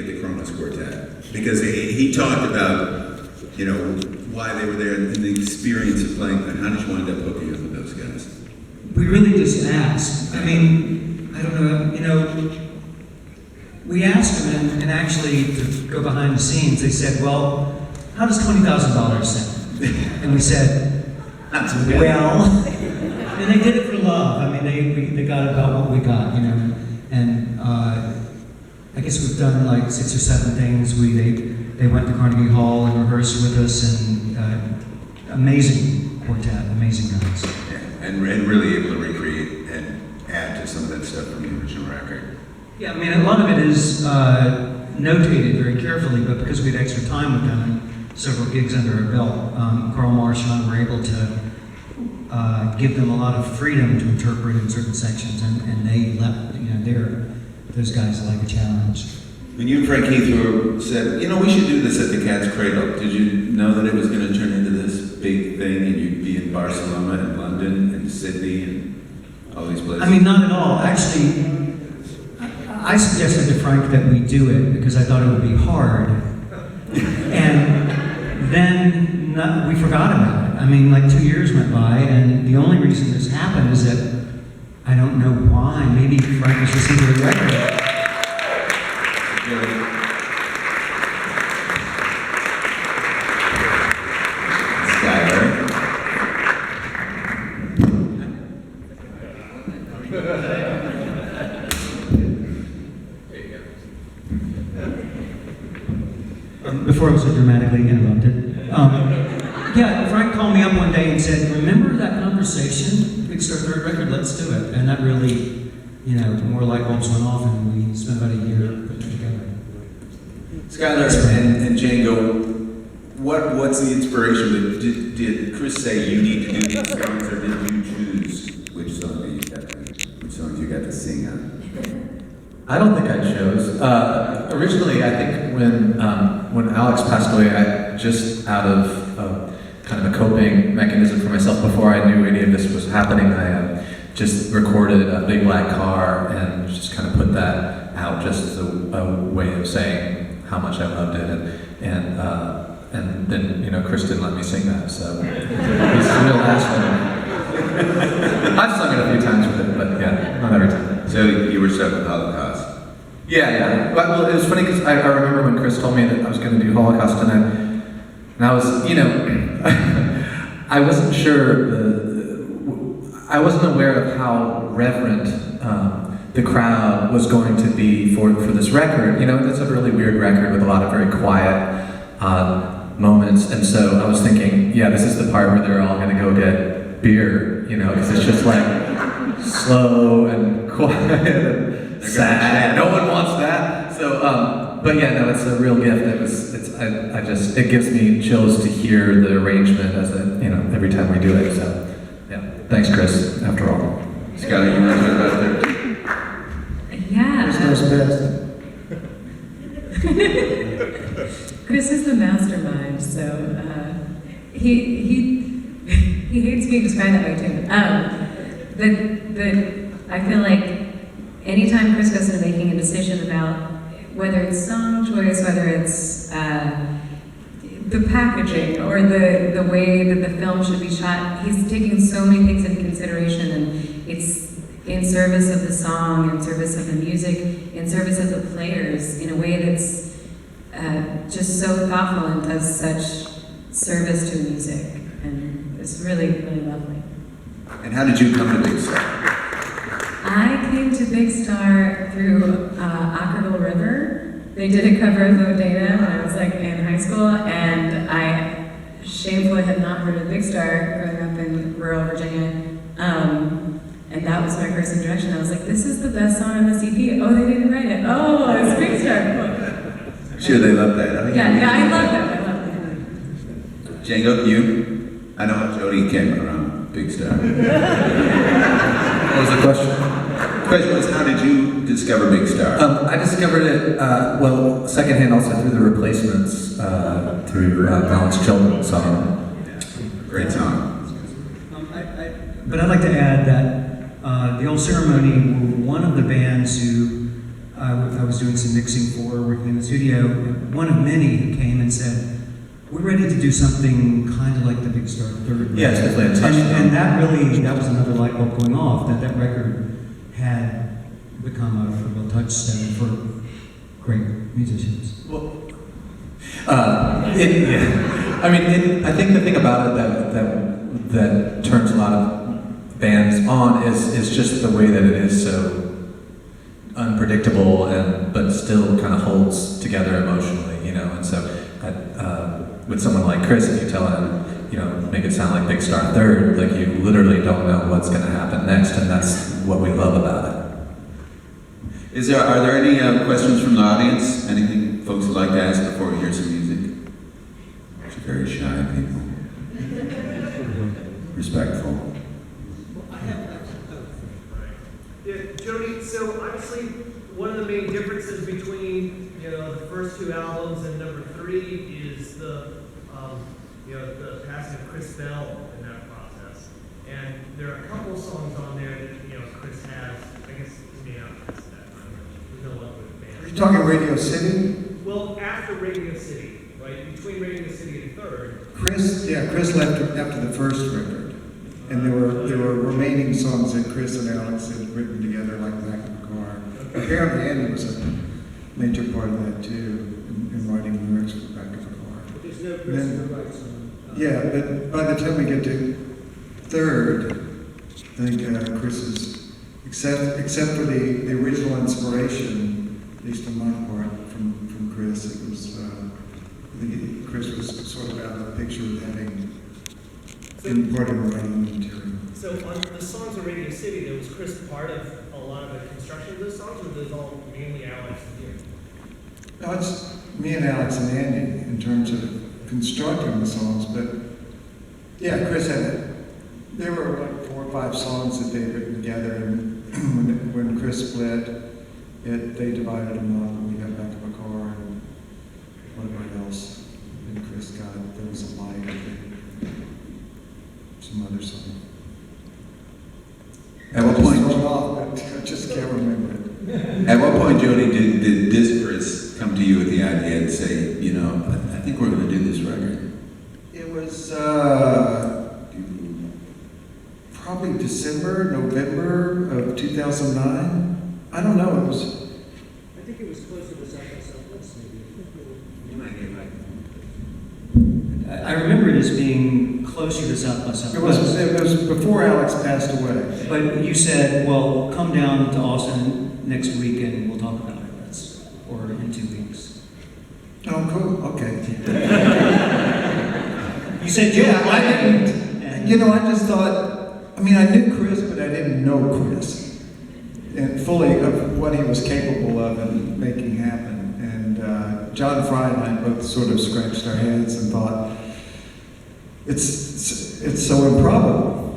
get the Kronos Quartet? Because he talked about, you know, why they were there and the experience of playing. How did you wind up hooking up with those guys? We really just asked. I mean, I don't know, you know, we asked them, and actually, to go behind the scenes, they said, well, how does $20,000 sound? And we said, well, and they did it for love. I mean, they got about what we got, you know. And I guess we've done like 6 or 7 things. They went to Carnegie Hall and rehearsed with us, and amazing quartet, amazing guys. Yeah, and really able to recreate and add to some of that stuff from the original record. Yeah, I mean, a lot of it is notated very carefully, but because we had extra time with them and several gigs under our belt, Carl Marsh and I were able to give them a lot of freedom to interpret in certain sections, and they left, you know, those guys like a challenge. When you and Frank Heath said, you know, we should do this at the Cat's Cradle, did you know that it was going to turn into this big thing and you'd be in Barcelona and London and Sydney and all these places? I mean, not at all. Actually, I suggested to Frank that we do it because I thought it would be hard. And then we forgot about it. I mean, like 2 years went by, and the only reason this happened is that I don't know why. Maybe Frank was listening to the record. Before I was so dramatically interrupted. Yeah, Frank called me up one day and said, remember that conversation? It's our 3rd record, let's do it. And that really, you know, more light bulbs went off, and we spent about a year putting it together. Skylar and Django, what's the inspiration? Did Chris say you need to do these songs, or did you choose which songs you got to sing on? I don't think I chose. Originally, I think when Alex passed away, I just out of kind of a coping mechanism for myself before I knew any of this was happening, I just recorded a Big Black Car and just kind of put that out just as a way of saying how much I loved it, and then, you know, Chris didn't let me sing that, so he's the real asshole. I've sung it a few times with it, but yeah, not every time. So you were stuck with Holocaust? Yeah. Well, it was funny because I remember when Chris told me that I was going to do Holocaust, and I was, you know, I wasn't sure, I wasn't aware of how reverent the crowd was going to be for this record. You know, it's a really weird record with a lot of very quiet moments, and so I was thinking, yeah, this is the part where they're all going to go get beer, you know, because it's just like slow and quiet and sad. No one wants that. So, but yeah, no, it's a real gift. It gives me chills to hear the arrangement as you know, every time we do it. So, yeah, thanks, Chris. After all, Scotty, you want to talk about that? Yeah. Chris knows best. Chris is the mastermind, so he hates being described that way too. I feel like anytime Chris goes into making a decision about whether it's song choice, whether it's the packaging or the way that the film should be shot, he's taking so many things into consideration, and it's in service of the song, in service of the music, in service of the players, in a way that's just so thoughtful and does such service to music, and it's really, really lovely. And how did you come to Big Star? I came to Big Star through Ockerville River. They did a cover of Odena when I was like in high school, and I shamefully had not heard of Big Star growing up in rural Virginia. And that was my first introduction. I was like, this is the best song on the EP. Oh, they didn't write it. Oh, it's Big Star. I'm sure they love that. I love that. Django, you? I know Jody came around Big Star. what was the question? The question was, how did you discover Big Star? I discovered it, well, secondhand also through the Replacements, through Balance Children song. Great song. But I'd like to add that the Old Ceremony were one of the bands who I was doing some mixing for, working in the studio. One of many who came and said, "We're ready to do something kind of like the Big Star Third." Yeah, it's definitely a touchstone. And that was another light bulb going off, that record had become a real touchstone for great musicians. Well, I mean, I think the thing about it that turns a lot of bands on is just the way that it is so unpredictable but still kind of holds together emotionally, you know. And so, with someone like Chris, if you tell him, you know, make it sound like Big Star Third, like you literally don't know what's going to happen next, and that's what we love about it. Are there any questions from the audience? Anything folks would like to ask before we hear some music? It's very shy people. Respectful. Yeah, Jody, so obviously one of the main differences between, you know, the first two albums and number 3 is the passing of Chris Bell in that process. And there are a couple of songs on there that, you know, Chris has, I guess, you may not pass that, there's no luck with the band. Are you talking Radio City? Well, after Radio City, right, between Radio City and Third. Chris left after the first record. And there were remaining songs that Chris and Alex had written together, like Back of the Car. Apparently Andy was a major part of that too, in writing lyrics for Back of the Car. But there's no Chris who writes on. Yeah, but by the time we get to Third, I think Chris is, except for the original inspiration, at least on my part, from Chris, it was, I think Chris was sort of out of the picture of having important writing material. So on the songs on Radio City, there was Chris part of a lot of the construction of those songs, or was it all mainly Alex and you? No, it's me and Alex and Andy in terms of constructing the songs, but yeah, Chris there were like 4 or 5 songs that they had written together, and when Chris split, they divided them up, and we got Back of a Car and whatever else, and Chris got, there was a light, I think. Some other song. At what point? I just can't remember it. At what point, Jody, did Chris come to you with the idea and say, you know, I think we're going to do this record? It was probably November of 2009. I don't know. It was. I think it was closer to Southwest, maybe. You might get right. I remember it as being closer to Southwest. It was before Alex passed away. But you said, well, come down to Austin next week and we'll talk about it. Or in 2 weeks. Oh, cool. Okay. You said, Yeah, I didn't. You know, I just thought. I mean, I knew Chris, but I didn't know Chris, and fully of what he was capable of and making happen. And John Fry and I both sort of scratched our heads and thought, it's so improbable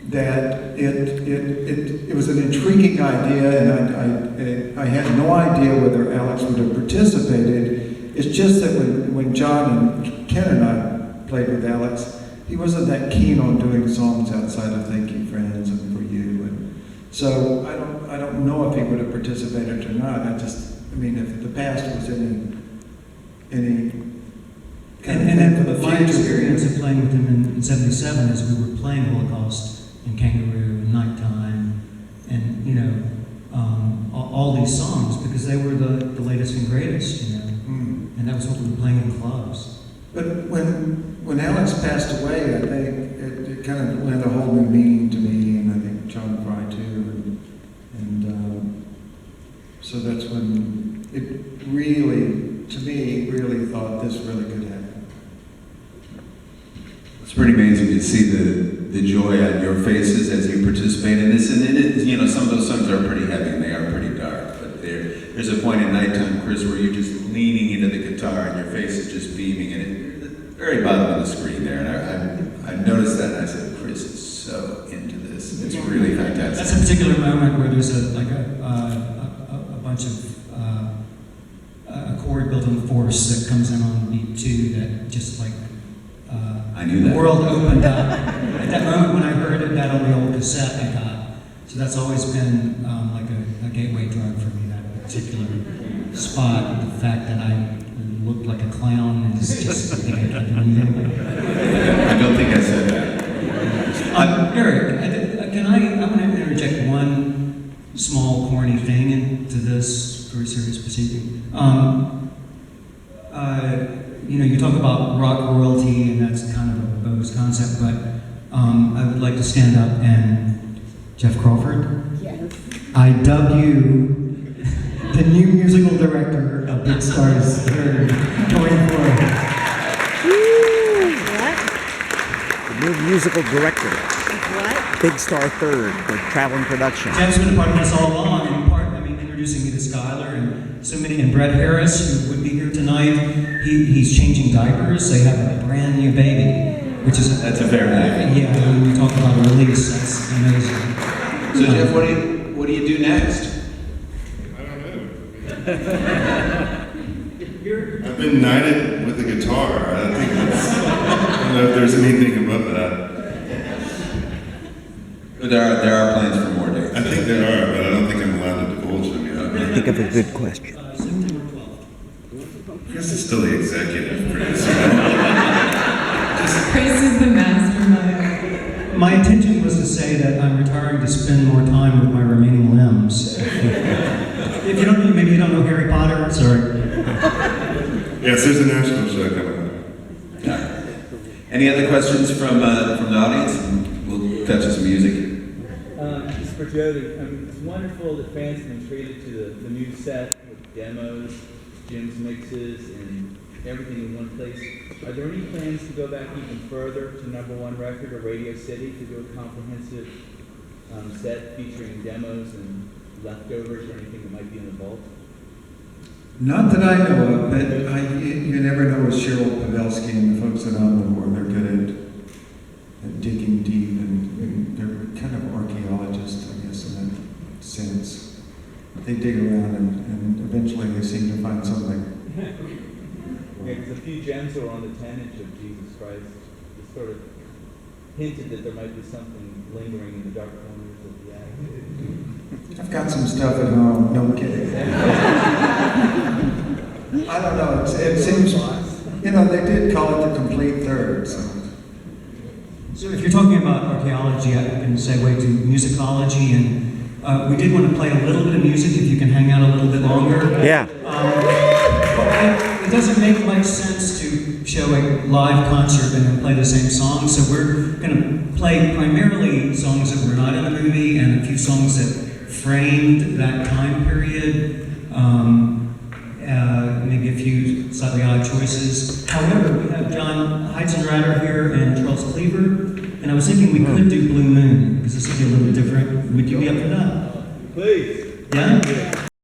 that it was an intriguing idea, and I had no idea whether Alex would have participated. It's just that when John and Ken and I played with Alex, he wasn't that keen on doing songs outside of Thank You Friends and For You, and so I don't know if he would have participated or not. I mean, if the past was any kind of and thing for the my future. experience of playing with him in '77 is we were playing Holocaust and Kangaroo and Nighttime and, you know, all these songs because they were the latest and greatest, you know. And that was what we were playing in clubs. But when Alex passed away, I think it kind of lent a whole new meaning to me, and I think John Fry too. And so that's when it really, to me, really thought this really could happen. It's pretty amazing to see the joy on your faces as you participate in this. And you know, some of those songs are pretty heavy and they are pretty dark. But there's a point in Nighttime, Chris, where you're just leaning into the guitar and your face is just beaming. And you're at the very bottom of the screen there. And I noticed that and I said, Chris is so into this. It's really fantastic. That's a particular moment where there's a bunch of a chord building force that comes in on beat 2 that just like I knew that. the world opened up. At that moment when I heard that on the old cassette I got. So that's always been like a a gateway drug for me, that particular spot. The fact that I looked like a clown is just something I can't believe. I don't think I said that. Eric, I want to interject one small corny thing into this very serious proceeding. You talk about rock royalty, and that's kind of a bogus concept, but I would like to stand up and, Jeff Crawford, Yes. I dub you the new musical director of Big Stars 3rd going forward. What? The new musical director, What? Big Star 3rd, for traveling production. Jeff's been a part of this all along, and introducing me to Skylar and so many, and Brett Harris, who would be here tonight. He's changing diapers. They have a brand new baby, which is That's a fair name. yeah. When we talk about a release, that's amazing. So Jeff, what do you do next? I don't know. I've been knighted with a guitar. I think that's, I don't know if there's anything above that. But there are plans for more dates. I think there are, but I don't think I'm allowed to divulge them yet. Think of a good question. September 12th. Chris is still the executive producer. Chris is the mastermind. My intention was to say that I'm retiring to spend more time with my remaining limbs. If you don't, maybe you don't know Harry Potter. Sorry. Yes, there's a national show coming up. Any other questions from the audience? We'll touch some music. This is for Jody. It's wonderful that fans have been treated to the new set with demos, Jim's mixes, and everything in one place. Are there any plans to go back even further to #1 record or Radio City to do a comprehensive set featuring demos and leftovers or anything that might be in the vault? Not that I know of, but you never know with Cheryl Pavelski and the folks at Omnivore. They're good at digging deep, and they're kind of archaeologists, I guess, in that sense. They dig around, and eventually they seem to find something. Yeah, because a few gems are on the 10-inch of Jesus Christ. It sort of hinted that there might be something lingering in the dark corners of the attic. I've got some stuff at home. No, I'm kidding. I don't know. It seems, they did call it the complete third. So if you're talking about archaeology, I can segue to musicology, and we did want to play a little bit of music if you can hang out a little bit longer. Yeah. It doesn't make much sense to show a live concert and then play the same song, so we're going to play primarily songs that were not in the movie and a few songs that framed that time period. Maybe a few slightly odd choices. However, we have John Heizenrader here and Charles Cleaver, and I was thinking we could do Blue Moon, because this would be a little different. Would you be up for that? Please. Yeah?